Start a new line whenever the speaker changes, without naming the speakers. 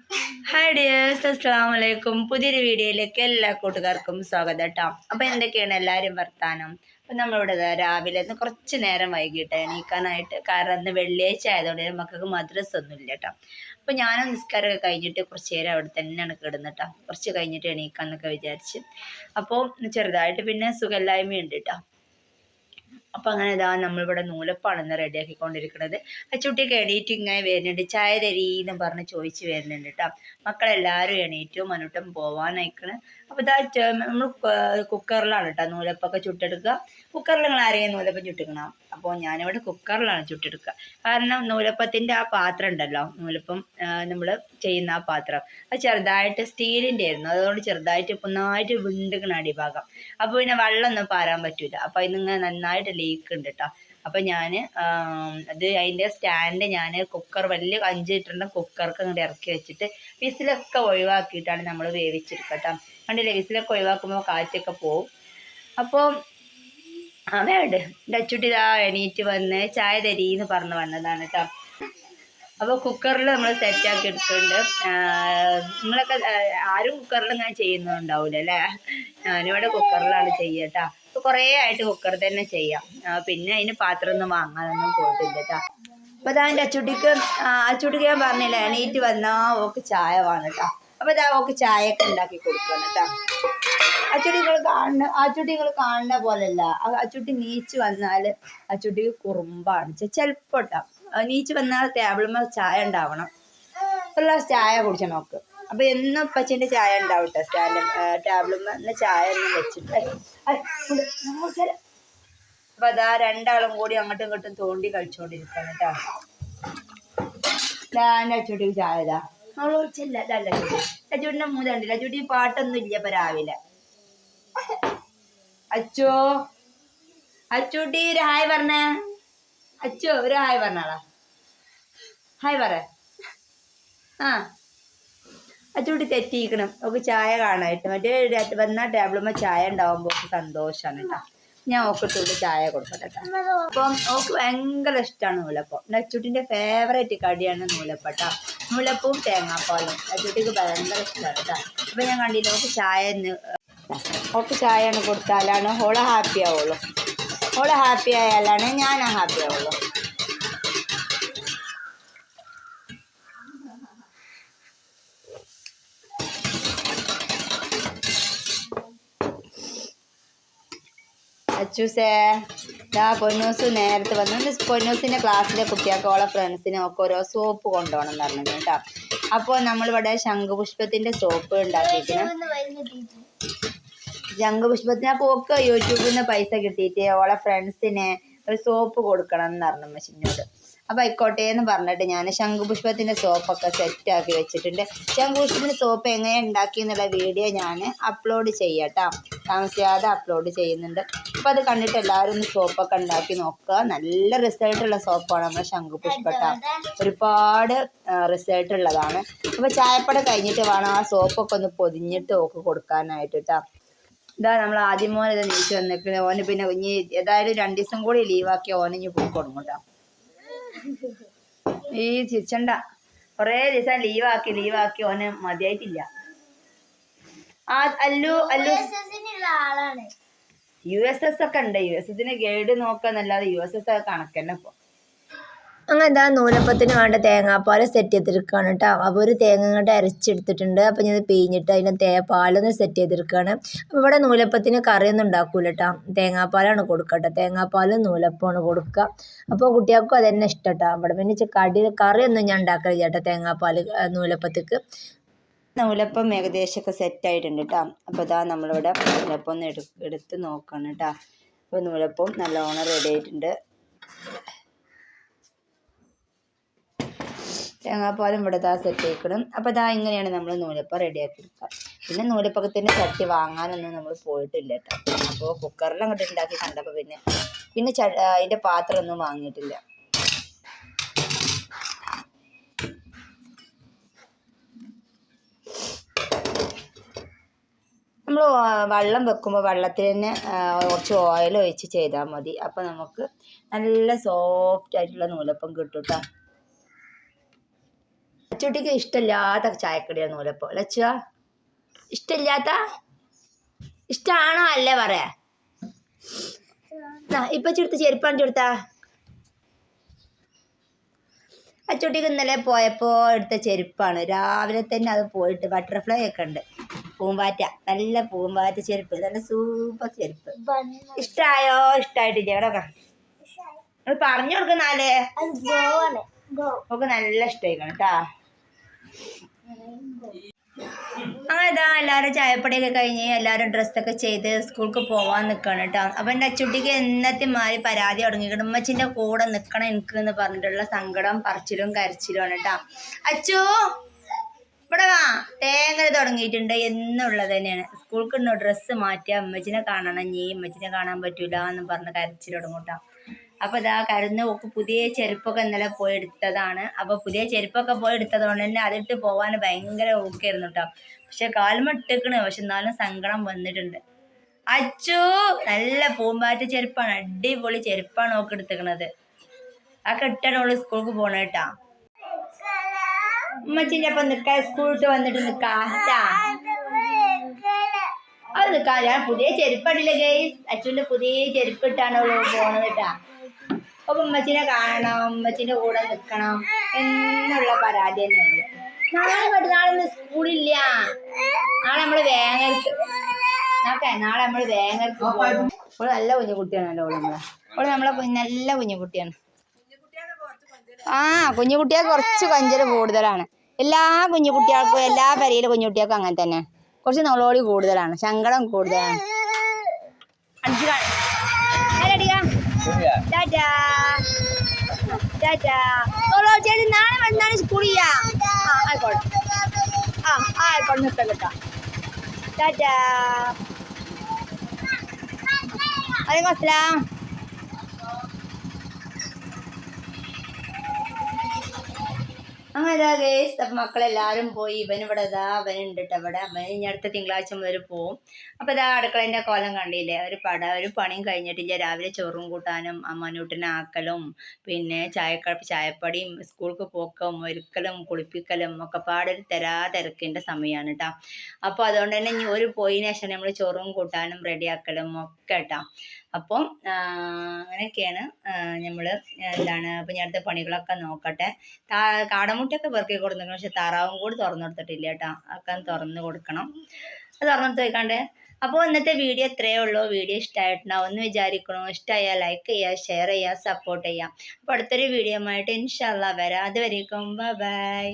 Hi dears, അസ്സലാമു അലൈക്കും. പുതിയൊരു വീഡിയോയിലേക്ക് എല്ലാ കൂട്ടുകാർക്കും സ്വാഗതം കേട്ടോ. അപ്പോൾ എന്തൊക്കെയാണ് എല്ലാവരും വർത്താനം? അപ്പം നമ്മളിവിടെ രാവിലെ നിന്ന് കുറച്ച് നേരം വൈകിട്ട് എണീക്കാനായിട്ട്, കാരണം അന്ന് വെള്ളിയാഴ്ച ആയതുകൊണ്ട് മക്കൾക്ക് മദ്രസ ഒന്നുമില്ല കേട്ടോ. അപ്പോൾ ഞാനും നിസ്കാരമൊക്കെ കഴിഞ്ഞിട്ട് കുറച്ച് നേരം അവിടെ തന്നെയാണ് കിടന്നിട്ടോ. കുറച്ച് കഴിഞ്ഞിട്ട് എണീക്കാമെന്നൊക്കെ വിചാരിച്ച്. അപ്പോൾ ചെറുതായിട്ട് പിന്നെ സുഖമില്ലായ്മയുണ്ട് കേട്ടോ. അപ്പോൾ അങ്ങനെ ഇതാ നമ്മളിവിടെ നൂലപ്പാണെന്ന് റെഡിയാക്കിക്കൊണ്ടിരിക്കുന്നത്. അച്ചുട്ടിക്ക് എണീറ്റ് ഇങ്ങനെ വരുന്നുണ്ട്. ചായ തരീന്ന് പറഞ്ഞ് ചോദിച്ച് വരുന്നുണ്ട് കേട്ടോ. മക്കളെല്ലാവരും എണീറ്റു, മനുട്ടം പോവാനായിക്കണ്. അപ്പോൾ ഇതാ നമ്മൾ കുക്കറിലാണ് കേട്ടോ നൂലപ്പൊക്കെ ചുട്ടെടുക്കുക. കുക്കറിൽ നിങ്ങൾ ആരെയും നൂലപ്പം ചുട്ടിക്കണം. അപ്പോൾ ഞാനിവിടെ കുക്കറിലാണ് ചുട്ടെടുക്കുക. കാരണം നൂലപ്പത്തിൻ്റെ ആ പാത്രം ഉണ്ടല്ലോ, നൂലപ്പം നമ്മൾ ചെയ്യുന്ന ആ പാത്രം അത് ചെറുതായിട്ട് സ്റ്റീലിൻ്റെ ആയിരുന്നു. അതുകൊണ്ട് ചെറുതായിട്ട് ഒന്നായിട്ട് വിണ്ടുകണ അടിഭാഗം. അപ്പോൾ പിന്നെ വെള്ളമൊന്നും പാരാൻ പറ്റില്ല. അപ്പോൾ അതിനിങ്ങനെ നന്നായിട്ട് ലീക്ക് ഉണ്ട് കേട്ടോ. അപ്പം ഞാൻ അത് അതിൻ്റെ സ്റ്റാൻഡ് ഞാൻ കുക്കർ വലിയ 5 ലിറ്ററിൻ്റെ കുക്കർക്ക് അങ്ങോട്ട് ഇറക്കി വെച്ചിട്ട് വിസിലൊക്കെ ഒഴിവാക്കിയിട്ടാണ് നമ്മൾ വേവിച്ചെടുക്കുക കേട്ടോ. കണ്ടില്ലേ, വിസിലൊക്കെ ഒഴിവാക്കുമ്പോൾ കാറ്റൊക്കെ പോവും. അപ്പോൾ വേണ്ട ഡച്ചുട്ടി ഇതാ എണീറ്റ് വന്ന് ചായ തരീന്ന് പറഞ്ഞ് വന്നതാണ് കേട്ടോ. അപ്പോൾ കുക്കറിൽ നമ്മൾ സെറ്റാക്കി എടുക്കുന്നുണ്ട്. നിങ്ങളൊക്കെ ആരും കുക്കറിൽ ഇങ്ങനെ ചെയ്യുന്നുണ്ടാവില്ല അല്ലേ? ഞാനിവിടെ കുക്കറിലാണ് ചെയ്യുക കേട്ടോ. അപ്പോൾ കുറേ ആയിട്ട് കുക്കറിൽ തന്നെ ചെയ്യാം. പിന്നെ അതിന് പാത്രം ഒന്നും വാങ്ങാനൊന്നും പോയിട്ടില്ല കേട്ടോ. അപ്പോൾ അതാ എൻ്റെ അച്ചുട്ടിക്ക് ഞാൻ പറഞ്ഞില്ല, എണീറ്റ് വന്നാൽ ഓക്ക് ചായ വേണം കേട്ടോ. അപ്പോൾ ഇതാ ഓക്ക് ചായയൊക്കെ ഉണ്ടാക്കി കൊടുക്കണം കേട്ടോ. അച്ചുട്ടി നിങ്ങൾ കാണുന്ന പോലല്ല. അച്ചുട്ടി നീച്ച് വന്നാൽ അച്ചുട്ടിക്ക് കുറുമ്പാണ്. ചിലപ്പോൾ കേട്ടോ നീച്ച് വന്നാൽ ടേബിളിന്മേൽ ചായ ഉണ്ടാവണം. ഒരു ഗ്ലാസ് ചായ കുടിച്ച നോക്ക്. അപ്പോൾ എന്നും പച്ചൻ്റെ ചായ ഉണ്ടാവട്ടെ ടേബിളിന്മേൽ ചായ ഒന്നും വെച്ചിട്ട്. അപ്പോൾ അതാ രണ്ടാളും കൂടി അങ്ങോട്ടും ഇങ്ങോട്ടും തോണ്ടി കളിച്ചുകൊണ്ടിരിക്കണം കേട്ടോ. എൻ്റെ അച്ചുട്ടിക്ക് ചായ ഇതാ അവൾ വിളിച്ചില്ല. ഇതല്ല അച്ചുട്ടിൻ്റെ മൂന്നുണ്ടല്ല. അച്ചുട്ടി പാട്ടൊന്നും ഇല്ല ഇപ്പം രാവിലെ. അച്ചൂട്ടി ഒരു ഹായ് പറഞ്ഞേ. അച്ചോ ഒരു ഹായ് പറഞ്ഞാളാ. ഹായ് പറ. അച്ചൂട്ടി തെറ്റിയിരിക്കണം. ഓക്ക് ചായ കാണായിട്ട്. മറ്റേ വന്നാൽ ടേബിളുമ്പോൾ ചായ ഉണ്ടാവുമ്പോൾ ഓക്ക് സന്തോഷമാണ് കേട്ടോ. ഞാൻ ഓക്കിട്ടുള്ള ചായ കൊടുക്കട്ടെ കേട്ടോ. അപ്പം ഓക്ക് ഭയങ്കര ഇഷ്ടമാണ് നൂലപ്പം. അച്ചൂട്ടിൻ്റെ ഫേവറേറ്റ് കടിയാണ് നൂലപ്പം കേട്ടോ. നൂലപ്പവും തേങ്ങാപ്പാലും അച്ചൂട്ടിക്ക് ഭയങ്കര ഇഷ്ടമാണ് കേട്ടോ. അപ്പം ഞാൻ കണ്ടില്ല, ഓക്ക് ചായയാണ് കൊടുത്താലാണ് ഓളെ ഹാപ്പി ആവുള്ളൂ. ഓളെ ഹാപ്പി ആയാലാണ് ഞാൻ ഹാപ്പി ആവുള്ളൂ. അച്ചൂസേ പൊന്നൂസ് നേരത്തെ വന്നു. പൊന്നൂസിൻ്റെ ക്ലാസ്സിലെ കുട്ടികൾക്ക് ഓളെ ഫ്രണ്ട്സിനും ഒക്കെ ഓരോ സോപ്പ് കൊണ്ടുപോകണം എന്ന് പറഞ്ഞു കേട്ടോ. അപ്പോൾ നമ്മളിവിടെ ശംഖുപുഷ്പത്തിൻ്റെ സോപ്പ് ഉണ്ടാക്കിയിരിക്കണം. ശംഖുപുഷ്പത്തിന് അപ്പോൾ ഒക്കെ യൂട്യൂബിൽ നിന്ന് പൈസ കിട്ടിയിട്ട് ഓളെ ഫ്രണ്ട്സിന് ഒരു സോപ്പ് കൊടുക്കണം എന്ന് പറഞ്ഞു മച്ചിനോട്. അപ്പോൾ ആയിക്കോട്ടെ എന്ന് പറഞ്ഞിട്ട് ഞാൻ ശംഖുപുഷ്പത്തിൻ്റെ സോപ്പൊക്കെ സെറ്റാക്കി വെച്ചിട്ടുണ്ട്. ശംഖുപുഷ്പത്തിൻ്റെ സോപ്പ് എങ്ങനെ ഉണ്ടാക്കി എന്നുള്ള വീഡിയോ ഞാൻ അപ്ലോഡ് ചെയ്യാം കേട്ടോ. താമസിയാതെ അപ്ലോഡ് ചെയ്യുന്നുണ്ട്. അപ്പോൾ അത് കണ്ടിട്ട് എല്ലാവരും ഒന്ന് സോപ്പൊക്കെ ഉണ്ടാക്കി നോക്കുക. നല്ല റിസൾട്ടുള്ള സോപ്പാണ് നമ്മുടെ ശംഖുപുഷ്പ കേട്ടോ. ഒരുപാട് റിസൾട്ടുള്ളതാണ്. അപ്പോൾ ചായപ്പട കഴിഞ്ഞിട്ട് വേണം ആ സോപ്പൊക്കെ ഒന്ന് പൊതിഞ്ഞിട്ട് ഓക്ക് കൊടുക്കാനായിട്ട് കേട്ടോ. ഇതാ നമ്മൾ ആദ്യം മോനെ ഇത് നീച്ച് വന്നിരിക്കുന്നത്. ഓന് പിന്നെ ഇനി ഏതായാലും 2 ദിവസം കൂടി ലീവാക്കി ഓന് ഇനി പോയി കൊടുക്കും കേട്ടോ. ഈ ചിരിച്ചണ്ട, കുറേ ദിവസം ലീവാക്കി ഓന് മതിയായിട്ടില്ല. അല്ലു USS ഒക്കെ ഉണ്ട്. USSന് ഗൈഡ് നോക്കാന്നല്ലാതെ USS ഒക്കെ കണക്കന്നെ ഇപ്പോൾ. അങ്ങനെ എന്താ നൂലപ്പത്തിന് വേണ്ട തേങ്ങാപ്പാൽ സെറ്റ് ചെയ്തെടുക്കുകയാണ് കേട്ടോ. അപ്പോൾ ഒരു തേങ്ങ ഇങ്ങോട്ട് അരച്ചെടുത്തിട്ടുണ്ട്. അപ്പോൾ ഞാൻ പിഴിഞ്ഞിട്ട് അതിനെ പാലൊന്ന് സെറ്റ് ചെയ്തെടുക്കുകയാണ്. അപ്പോൾ ഇവിടെ നൂലപ്പത്തിന് കറിയൊന്നും ഉണ്ടാക്കൂല കേട്ടോ. തേങ്ങാപ്പാലാണ് കൊടുക്കുക. തേങ്ങാപ്പാലും നൂലപ്പമാണ് കൊടുക്കുക. അപ്പോൾ കുട്ടികൾക്കും അത് തന്നെ ഇഷ്ടം കേട്ടോ. ഇവിടെ പിന്നെ കറിയൊന്നും ഞാൻ ഉണ്ടാക്കലില്ല കേട്ടോ തേങ്ങാപ്പാൽ നൂലപ്പത്തേക്ക്. നൂലപ്പം ഏകദേശമൊക്കെ സെറ്റായിട്ടുണ്ട് കേട്ടോ. അപ്പോൾ ഇതാ നമ്മളിവിടെ നൂലപ്പം ഒന്ന് എടുത്ത് നോക്കണം കേട്ടോ. അപ്പോൾ നൂലപ്പം നല്ലോണം റെഡി ആയിട്ടുണ്ട്. തേങ്ങാപ്പാലും ഇവിടെ സെറ്റ് ആക്കണം. അപ്പോൾ ഇതാ ഇങ്ങനെയാണ് നമ്മൾ നൂലപ്പം റെഡിയാക്കി എടുക്കുക. പിന്നെ നൂലപ്പത്തിൻ്റെ ചട്ടി വാങ്ങാനൊന്നും നമ്മൾ പോയിട്ടില്ല കേട്ടോ. അപ്പോൾ കുക്കറിൽ അങ്ങോട്ട് ഉണ്ടാക്കി കണ്ടപ്പോൾ പിന്നെ അതിൻ്റെ പാത്രമൊന്നും വാങ്ങിയിട്ടില്ല. നമ്മൾ വെള്ളം വെക്കുമ്പോൾ വെള്ളത്തിൽ തന്നെ കുറച്ച് ഓയിൽ ഒഴിച്ച് ചെയ്താൽ മതി. അപ്പോൾ നമുക്ക് നല്ല സോഫ്റ്റ് ആയിട്ടുള്ള നൂലപ്പം കിട്ടും കേട്ടോ. അച്ചൂട്ടിക്ക് ഇഷ്ടമില്ലാത്ത ചായക്കടിയാണ് നൂലപ്പം ലച്ച. ഇഷ്ടമില്ലാത്ത ഇഷ്ടമാണോ അല്ലേ പറയാ. ഇപ്പൊ ചുടുത്ത ചെരുപ്പാണ് ചുടുത്താ. അച്ചൂട്ടിക്ക് ഇന്നലെ പോയപ്പോൾ എടുത്ത ചെരുപ്പാണ്. രാവിലെ തന്നെ അത് പോയിട്ട് ബട്ടർഫ്ലൈ ഒക്കെ ഉണ്ട്. പൂമ്പാറ്റ, നല്ല പൂമ്പാറ്റ ചെരുപ്പ്, നല്ല സൂപ്പർ ചെരുപ്പ്. ഇഷ്ടായോ? ഇഷ്ടായിട്ടില്ല കേട്ടോ. നിങ്ങൾ പറഞ്ഞു കൊടുക്കുന്നാലേ നമുക്ക് നല്ല ഇഷ്ടമായിക്കണം കേട്ടാ. അങ്ങനെതാ എല്ലാവരും ചായപ്പടിയൊക്കെ കഴിഞ്ഞ് എല്ലാവരും ഡ്രസ്സൊക്കെ ചെയ്ത് സ്കൂൾക്ക് പോകാൻ നിൽക്കണം കേട്ടോ. അപ്പം എൻ്റെ അച്ചുട്ടിക്ക് എന്നത്തെ മാതിരി പരാതി തുടങ്ങിക്കണം. ഉമ്മച്ചിൻ്റെ കൂടെ നിൽക്കണം എനിക്ക് എന്ന് പറഞ്ഞിട്ടുള്ള സങ്കടം പറച്ചിലും കരച്ചിലുമാണ് കേട്ടോ. അച്ചു ഇവിടെ വാ, തേങ്ങ തുടങ്ങിയിട്ടുണ്ട് എന്നുള്ളത് തന്നെയാണ്. സ്കൂൾക്ക് ഡ്രസ്സ് മാറ്റിയാൽ ഉമ്മച്ചിനെ കാണണം, നീ ഉമ്മച്ചിനെ കാണാൻ പറ്റൂല എന്ന് പറഞ്ഞ് കരച്ചിൽ തുടങ്ങും കേട്ടോ. അപ്പോൾ ഇതാ കരന്ന് നോക്ക്. പുതിയ ചെരുപ്പൊക്കെ ഇന്നലെ പോയി എടുത്തതാണ്. അപ്പോൾ പുതിയ ചെരുപ്പൊക്കെ പോയി എടുത്തത് കൊണ്ട് തന്നെ അതിട്ട് പോകാൻ ഭയങ്കര ഓക്കെയായിരുന്നു കേട്ടോ. പക്ഷെ കാൽമട്ടിക്കണ്, പക്ഷെ എന്നാലും സങ്കടം വന്നിട്ടുണ്ട്. അച്ചു നല്ല പൂമ്പാറ്റ ചെരുപ്പാണ്, അടിപൊളി ചെരുപ്പാണ് നോക്കി എടുത്തിക്കണത്. ആ കെട്ടാണ് സ്കൂൾക്ക് പോണ കേട്ടാ. ഉമ്മച്ചിൻ്റെ അപ്പം നിൽക്കാ, സ്കൂളിട്ട് വന്നിട്ട് നിൽക്കാ. അത് നിൽക്കാ. ഞാൻ പുതിയ ചെരുപ്പടില്ല ഗൈസ്, അച്ഛൻ്റെ പുതിയ ചെരുപ്പിട്ടാണ് അവള് പോണത് കേട്ടാ. അപ്പൊ ഉമ്മച്ചിനെ കാണണം, ഉമ്മച്ചിൻ്റെ കൂടെ നിൽക്കണം എന്നുള്ള പരാതി തന്നെയാണ്. നാളെ സ്കൂളില്ല, നാളെ നമ്മള് വേങ്ങർക്ക് നാളെ നമ്മള് വേങ്ങർക്ക് പോകും. അവള് നല്ല കുഞ്ഞു കുട്ടിയാണല്ലോ അവള് നമ്മളെ നല്ല കുഞ്ഞു കുട്ടിയാണ്. കുഞ്ഞു കുട്ടികൾക്ക് കുറച്ച് കൊഞ്ചല് കൂടുതലാണ്. എല്ലാ കുഞ്ഞു കുട്ടികൾക്കും എല്ലാ പെരയിലെ കുഞ്ഞു കുട്ടികൾക്കും അങ്ങനെ തന്നെ കുറച്ച് നുളോളി കൂടുതലാണ്, സങ്കടം കൂടുതലാണ്. നാളെ വന്നാണ് സ്കൂളില്ല. ആയിക്കോട്ടെ, ആയിക്കോട്ടെ നിർത്താം കേട്ടോ. ടാറ്റാ. വലൈക്കും അസ്സലാം. അങ്ങനെ ഗേസ് അപ്പം മക്കളെല്ലാവരും പോയി. ഇവനിവിടെ അവനുണ്ട് കേട്ടോ. ഇവിടെ അവൻ ഇനി അടുത്ത തിങ്കളാഴ്ച മുതൽ പോവും. അപ്പോൾ അടുക്കളേൻ്റെ കോലം കണ്ടില്ലേ, ഒരു പണിയും കഴിഞ്ഞിട്ടില്ല. രാവിലെ ചോറും കൂട്ടാനും അമ്മനൂട്ടിനെ ആക്കലും പിന്നെ ചായപ്പടിയും സ്കൂൾക്ക് പോക്കും ഒരുക്കലും കുളിപ്പിക്കലും ഒക്കെ പാടൊരു തിരക്കിൻ്റെ സമയമാണ് കേട്ടോ. അപ്പോൾ അതുകൊണ്ട് തന്നെ ഇനി ഒരു പോയതിനു ശേഷം നമ്മൾ ചോറും കൂട്ടാനും റെഡിയാക്കലും ഒക്കെ കേട്ടോ. അപ്പം അങ്ങനെയൊക്കെയാണ് നമ്മൾ അപ്പം ഞാൻ അടുത്ത പണികളൊക്കെ നോക്കട്ടെ. കാടമുട്ടയൊക്കെ പെറുക്കി കൊടുക്കണം, പക്ഷെ താറാവും കൂടി തുറന്നു കൊടുത്തിട്ടില്ല കേട്ടോ. ഒക്കെ തുറന്ന് കൊടുക്കണം, അത് തുറന്നെടുത്ത് വെക്കാണ്ട്. അപ്പോൾ ഇന്നത്തെ വീഡിയോ ഇത്രയേ ഉള്ളൂ. വീഡിയോ ഇഷ്ടമായിട്ടുണ്ടാവും എന്ന് വിചാരിക്കണോ. ഇഷ്ടമായാൽ ലൈക്ക് ചെയ്യുക, ഷെയർ ചെയ്യുക, സപ്പോർട്ട് ചെയ്യുക. അപ്പോൾ അടുത്തൊരു വീഡിയോ ആയിട്ട് ഇൻഷാ അല്ലാഹ് വരാം. അതുവരേക്കും ബൈ.